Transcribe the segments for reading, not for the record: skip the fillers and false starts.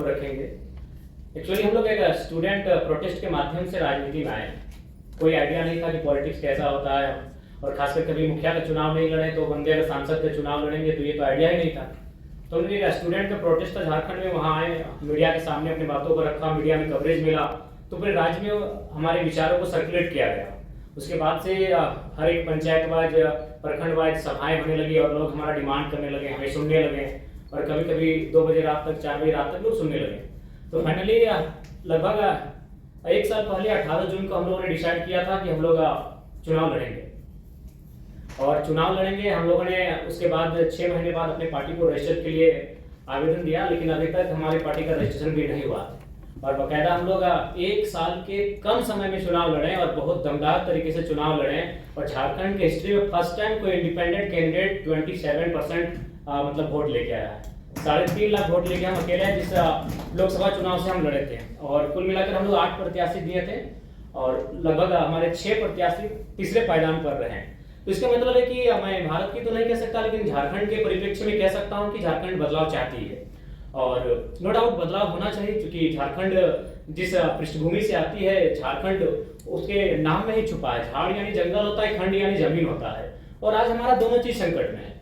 ऊपर रखेंगे। एक्चुअली हम लोग एक स्टूडेंट प्रोटेस्ट के माध्यम से राजनीति में आए। कोई आइडिया नहीं था कि पॉलिटिक्स कैसा होता है, और खासकर कभी मुखिया का चुनाव नहीं लड़े तो बंदे अगर सांसद का चुनाव लड़ेंगे तो ये तो आइडिया ही नहीं था। तो हमने एक स्टूडेंट का प्रोटेस्ट था झारखंड में, वहाँ आए, मीडिया के सामने अपनी बातों को रखा, मीडिया में कवरेज मिला, तो पूरे राज्य में हमारे विचारों को सर्कुलेट किया गया। उसके बाद से हर एक पंचायत वाइज, प्रखंड वाइज सभाएं होने लगी और लोग हमारा डिमांड करने लगे, हमें सुनने लगे, और कभी कभी 2 बजे रात तक, 4 बजे रात तक लोग सुनने लगे। तो फाइनली लगभग 1 साल पहले 18 जून को हम लोगों ने डिसाइड किया था कि हम लोग चुनाव लड़ेंगे, और चुनाव लड़ेंगे। हम लोगों ने उसके बाद 6 महीने बाद अपने पार्टी को रजिस्टर के लिए आवेदन दिया, लेकिन अभी तक हमारी पार्टी का रजिस्ट्रेशन भी नहीं हुआ। और बाकायदा हम लोग 1 साल के कम समय में चुनाव लड़े और बहुत दमदार तरीके से चुनाव लड़े, और झारखंड के हिस्ट्री में फर्स्ट टाइम कोई इंडिपेंडेंट कैंडिडेट 27% मतलब वोट लेके आया है। 3.5 लाख वोट लेके हम अकेले हैं, जिस लोकसभा चुनाव से हम लड़े थे। और कुल मिलाकर हम लोग 8 प्रत्याशी दिए थे, और लगभग हमारे 6 प्रत्याशी तीसरे पायदान पर रहे हैं। तो इसका मतलब है कि मैं भारत की तो नहीं कह सकता, लेकिन झारखंड के परिप्रेक्ष्य में कह सकता हूँ कि झारखंड बदलाव चाहती है, और नो डाउट बदलाव होना चाहिए, क्योंकि झारखंड जिस पृष्ठभूमि से आती है, झारखंड उसके नाम में ही छुपा है। झाड़ यानी जंगल होता है, खंड यानी जमीन होता है, और आज हमारा दोनों चीज संकट में है।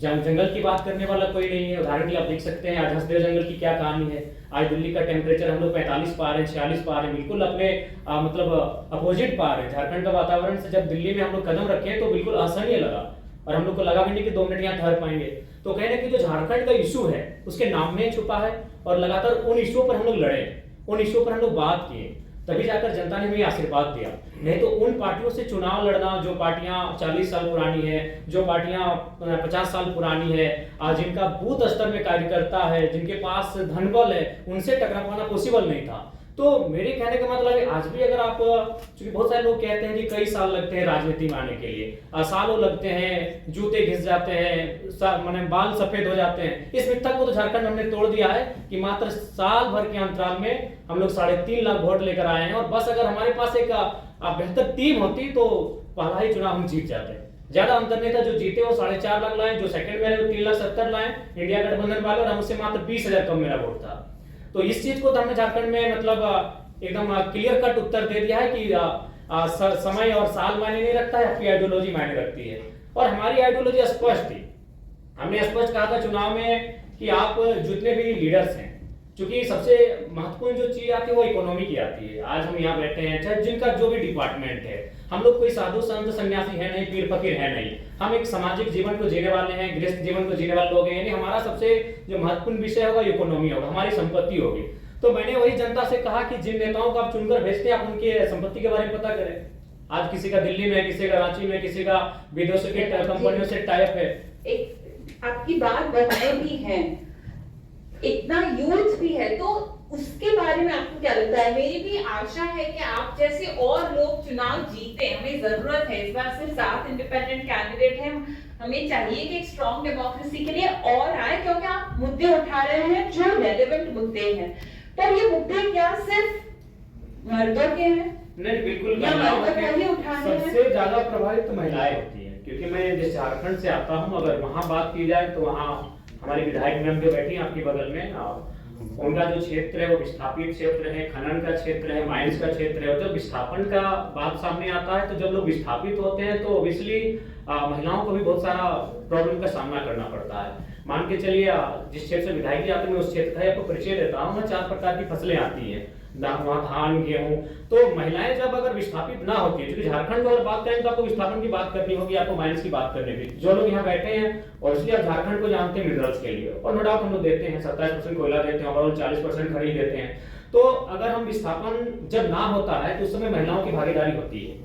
जंगल की बात करने वाला कोई नहीं है। उदाहरण के लिए आप देख सकते हैं आज हंसदेव जंगल की क्या कहानी है। आज दिल्ली का टेम्परेचर हम लोग 45 पा रहे हैं, 46 पा रहे हैं, बिल्कुल अपने मतलब अपोजिट पा रहे हैं। झारखंड का वातावरण से जब दिल्ली में हम लोग कदम रखे तो बिल्कुल असहनीय लगा, और हम लोग को लगा भी नहीं कि 2 मिनट यहाँ ठहर पाएंगे। तो कहने की जो झारखंड का इशू है उसके नाम में छुपा है, और लगातार उन इशुओं पर हम लोग लड़े, उन इशुओं पर हम लोग बात किए, तभी जाकर जनता ने हमें आशीर्वाद दिया। नहीं तो उन पार्टियों से चुनाव लड़ना जो पार्टियां 40 साल पुरानी है, जो पार्टियां 50 साल पुरानी है, जिनका बूथ स्तर में कार्यकर्ता है, जिनके पास धनबल है, उनसे टकरा पाना पॉसिबल नहीं था। तो मेरे कहने का मतलब है आज भी अगर आप, क्योंकि बहुत सारे लोग कहते हैं कि कई साल लगते हैं राजनीति में आने के लिए, सालों लगते हैं, जूते घिस जाते हैं, माने बाल सफेद हो जाते हैं, इस मिथक को तो झारखंड हमने तोड़ दिया है कि मात्र साल भर के अंतराल में हम लोग 3.5 लाख वोट लेकर आए हैं। और बस अगर हमारे पास एक बेहतर टीम होती तो पहला ही चुनाव हम जीत जाते। ज्यादा अंतर नहीं था, जो जीते वो 4.5 लाख लाए, जो सेकंड में आए वो 3,70,000 लाए, इंडिया गठबंधन वाले, और हमसे मात्र 20,000 कम मेरा वोट था। तो इस चीज को तो हमने झारखंड में मतलब एकदम क्लियर कट उत्तर दे दिया है कि समय और साल मायने नहीं रखता है, आपकी आइडियोलॉजी मायने रखती है। और हमारी आइडियोलॉजी स्पष्ट थी। हमने स्पष्ट कहा था चुनाव में कि आप जितने भी लीडर्स हैं, क्योंकि सबसे महत्वपूर्ण जो चीज आती है वो इकोनॉमी की आती है। आज हम यहाँ बैठे हैं, चाहे जिनका जो भी डिपार्टमेंट है, हम लोग कोई साधु संत सन्यासी है नहीं, पीर फकीर है नहीं, हम एक सामाजिक जीवन को जीने वाले हैं, गृहस्थ जीवन को जीने वाले लोग हैं। यानी हमारा सबसे जो महत्वपूर्ण विषय होगा इकोनॉमी होगा, हमारी संपत्ति होगी। तो मैंने वही जनता से कहा कि जिन नेताओं को आप चुनकर भेजते हैं, आप उनकी संपत्ति के बारे में पता करें। आज किसी का दिल्ली में, किसी का रांची में, किसी का विदेशों के कंपनियों से टाइप है। एक आपकी बात बनाए भी है, इतना यूथ भी है, तो उसके बारे में आपको क्या लगता है? मेरी भी आशा है कि आप जैसे और लोग चुनाव जीते। हमें जरूरत है, इस बार सिर्फ 7 इंडिपेंडेंट कैंडिडेट हैं, हमें चाहिए कि एक स्ट्रॉन्ग डेमोक्रेसी के लिए और आए, क्योंकि आप मुद्दे उठा रहे हैं जो रेलेवेंट मुद्दे हैं। पर ये मुद्दे क्या सिर्फ मर्दों के हैं? नहीं, बिल्कुल सबसे ज्यादा प्रभावित तो महिलाएं होती हैं, क्योंकि मैं जिस झारखंड से आता हूं, अगर वहां बात की जाए तो वहां हमारी विधायक मैम जो बैठी हैं आपके बगल में, उनका जो क्षेत्र है वो विस्थापित क्षेत्र है, खनन का क्षेत्र है, माइंस का क्षेत्र है। और जब विस्थापन का बात सामने आता है तो जब लोग विस्थापित होते हैं तो ऑब्वियसली महिलाओं को भी बहुत सारा प्रॉब्लम का सामना करना पड़ता है। मान के चलिए जिस क्षेत्र से विधायक जी आते हैं मैं उस क्षेत्र का आपको परिचय देता हूँ। 4 प्रकार की फसलें आती हैं, वहाँ धान, गेहूं। तो महिलाएं जब अगर विस्थापित ना होती है, क्योंकि झारखंड में अगर बात करें तो आपको विस्थापन की बात करनी होगी, आपको माइंस की बात करनी होगी। जो लोग यहाँ बैठे हैं और इसलिए आप झारखंड को जानते हैं मिनरल्स के लिए, और नो डाउट हम लोग देते हैं 27% कोयला देते हैं, ओवरऑल 40% खरीद देते हैं। तो अगर हम विस्थापन जब ना होता है तो उस समय महिलाओं की भागीदारी होती है,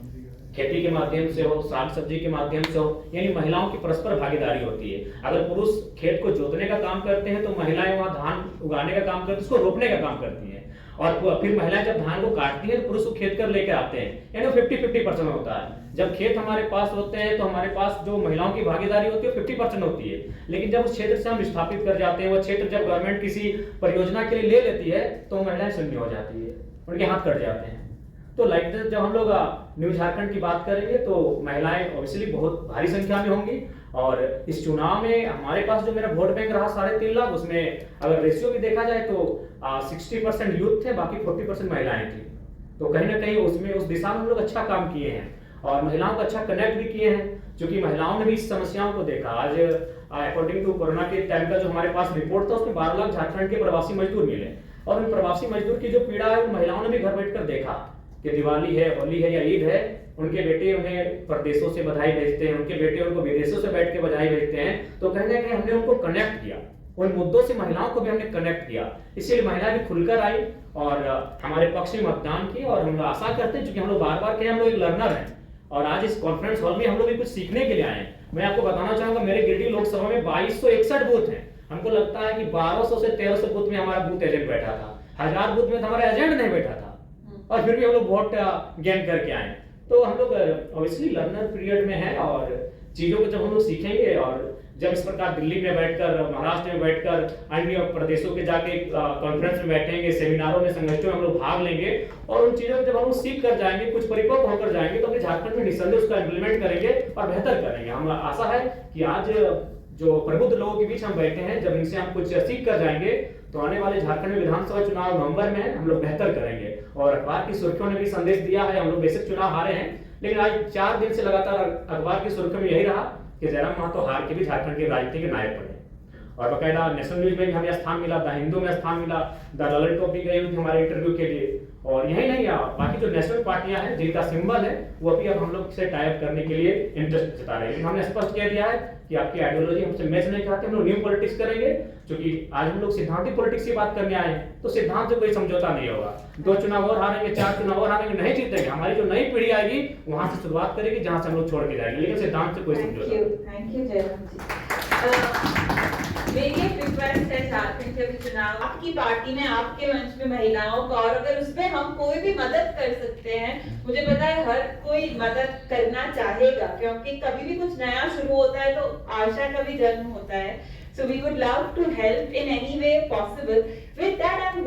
खेती के माध्यम से हो, साग सब्जी के माध्यम से हो, यानी महिलाओं की परस्पर भागीदारी होती है। अगर पुरुष खेत को जोतने का काम करते हैं तो महिलाएं वहां धान उगाने का काम करती है, उसको रोपने का काम करती हैं, और फिर महिलाएं जब धान को काटती हैं तो पुरुष को खेत कर लेकर आते हैं, यानी 50-50% होता है। जब खेत हमारे पास होते हैं तो हमारे पास जो महिलाओं की भागीदारी होती है 50% होती है। लेकिन जब उस क्षेत्र से हम विस्थापित कर जाते हैं, वो क्षेत्र जब गवर्नमेंट किसी परियोजना के लिए ले लेती है तो महिलाएं शून्य हो जाती है, उनके हाथ कट जाते हैं। तो लाइक जब हम लोग न्यू झारखंड की बात करेंगे तो महिलाएं ऑब्वियसली बहुत भारी संख्या में होंगी, और इस चुनाव में हमारे पास जो मेरा वोट बैंक रहा 3.5 लाख, उसमें अगर रेशियो भी देखा जाए तो 60% यूथ थे, बाकी 40% महिलाएं थी। तो कहीं ना कहीं उसमें उस दिशा में हम लोग अच्छा काम किए हैं और महिलाओं को अच्छा कनेक्ट भी किए हैं, क्योंकि महिलाओं ने भी इस समस्याओं को देखा। आज अकॉर्डिंग टू कोरोना के टाइम का जो हमारे पास रिपोर्ट था, उसमें 12 लाख झारखंड के प्रवासी मजदूर मिले और उन प्रवासी मजदूर की जो पीड़ा है, उन महिलाओं ने भी घर बैठकर देखा कि दिवाली है, होली है या ईद है, उनके बेटे उन्हें प्रदेशों से बधाई भेजते हैं, उनके बेटे उनको विदेशों से बैठ के बधाई भेजते हैं। तो कहीं ना कहीं हमने उनको कनेक्ट किया, उन मुद्दों से महिलाओं को भी हमने कनेक्ट किया, इसीलिए महिलाएं भी खुलकर आई और हमारे पक्ष में मतदान की। और हम लोग आशा करते हैं, क्योंकि हम लोग बार बार कहे हम लोग एक लर्नर हैं और आज इस कॉन्फ्रेंस हॉल में हम लोग भी कुछ सीखने के लिए आए हैं। मैं आपको बताना चाहूंगा, मेरे गिरिडीह लोकसभा में 2261 बूथ हैं। हमको लगता है कि 1200 से 1300 बूथ में हमारा बूथ एजेंट बैठा था, 1000 बूथ में हमारा एजेंट नहीं बैठा था, और फिर भी हम लोग वोट गेन करके आए। तो हम लोग ऑब्वियसली लर्नर पीरियड में है और चीजों को जब हम लोग सीखेंगे और जब इस प्रकार दिल्ली में बैठकर, महाराष्ट्र में बैठकर, अन्य प्रदेशों के जाके कॉन्फ्रेंस में बैठेंगे, सेमिनारों में, संगठनों में हम लोग भाग लेंगे और उन चीजों को जब हम लोग सीख कर जाएंगे, कुछ परिपक्व होकर जाएंगे, तो अपने झारखंड में निसंदेह उसका इम्प्लीमेंट करेंगे और बेहतर करेंगे। हम आशा है कि आज जो प्रबुद्ध लोगों के बीच हम बैठे हैं, जब इनसे हम कुछ सीख कर जाएंगे तो आने वाले झारखंड में विधानसभा चुनाव नवंबर में हम लोग बेहतर करेंगे। और अखबार की सुर्खियों ने भी संदेश दिया है, हम लोग बेशक चुनाव हारे हैं, लेकिन आज 4 दिन से लगातार अखबार की सुर्खियों में यही रहा कि जयराम महतो हार के भी झारखंड के राजनीति के नायक बने। और बकायदा नेशनल न्यूज में भी हमें स्थान मिला, द हिंदू में स्थान मिला, द ललित भी गई हुई थी हमारे इंटरव्यू के लिए। और यही नहीं, बाकी जो नेशनल पार्टियां हैं जिनका सिंबल है, वो भी अब हम लोग से टाई अप करने के लिए इंटरेस्ट जता रहे हैं। हमने स्पष्ट कह दिया है कि आपकी आइडियोलॉजी हमसे मैच नहीं खाती, हम लोग न्यू पॉलिटिक्स करेंगे, क्योंकि आज हम लोग सिद्धांतिक पॉलिटिक्स की बात करने आए हैं, तो सिद्धांत से कोई समझौता नहीं होगा। 2 चुनाव और हारेंगे, 4 चुनाव और हारेंगे, नहीं जीतेंगे। हमारी जो नई पीढ़ी आएगी वहां से शुरुआत करेगी जहां से हम लोग छोड़ के जाएंगे, लेकिन सिद्धांत से कोई समझौता। थैंक यू जयराम जी। मेरी एक रिक्वेस्ट है, झारखंड के भी चुनाव आपकी पार्टी में, आपके मंच में महिलाओं का, और अगर उसमें हम कोई भी मदद कर सकते हैं, मुझे पता है हर कोई मदद करना चाहेगा, क्योंकि कभी भी कुछ नया शुरू होता है तो आशा का भी जन्म होता है। So we would love to help in any way possible. With that, I'm